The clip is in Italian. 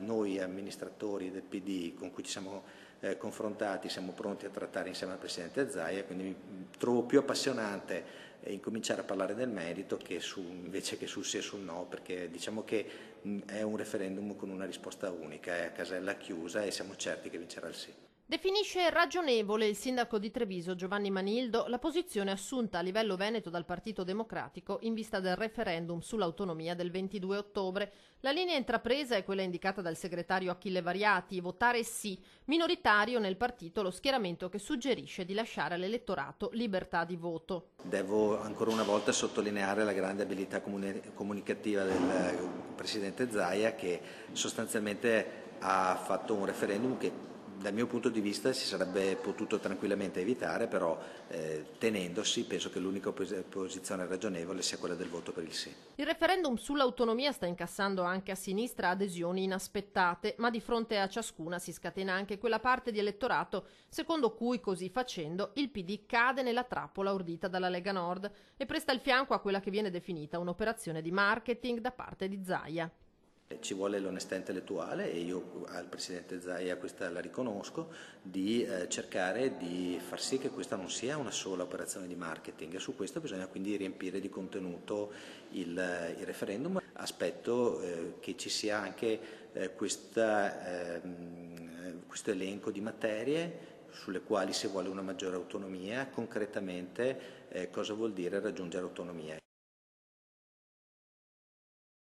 Noi amministratori del PD con cui ci siamo confrontati siamo pronti a trattare insieme al Presidente Zaia, quindi mi trovo più appassionante incominciare a parlare del merito invece che sul sì e sul no, perché diciamo che è un referendum con una risposta unica, è a casella chiusa e siamo certi che vincerà il sì. Definisce ragionevole il sindaco di Treviso Giovanni Manildo la posizione assunta a livello veneto dal Partito Democratico in vista del referendum sull'autonomia del 22 ottobre. La linea intrapresa è quella indicata dal segretario Achille Variati, votare sì, minoritario nel partito lo schieramento che suggerisce di lasciare all'elettorato libertà di voto. Devo ancora una volta sottolineare la grande abilità comunicativa del Presidente Zaia, che sostanzialmente ha fatto un referendum che dal mio punto di vista si sarebbe potuto tranquillamente evitare, però tenendosi penso che l'unica posizione ragionevole sia quella del voto per il sì. Il referendum sull'autonomia sta incassando anche a sinistra adesioni inaspettate, ma di fronte a ciascuna si scatena anche quella parte di elettorato secondo cui, così facendo, il PD cade nella trappola ordita dalla Lega Nord e presta il fianco a quella che viene definita un'operazione di marketing da parte di Zaia. Ci vuole l'onestà intellettuale, e io al Presidente Zaia questa la riconosco, di cercare di far sì che questa non sia una sola operazione di marketing, e su questo bisogna quindi riempire di contenuto il referendum. Aspetto che ci sia anche questo elenco di materie sulle quali si vuole una maggiore autonomia. Concretamente cosa vuol dire raggiungere autonomia?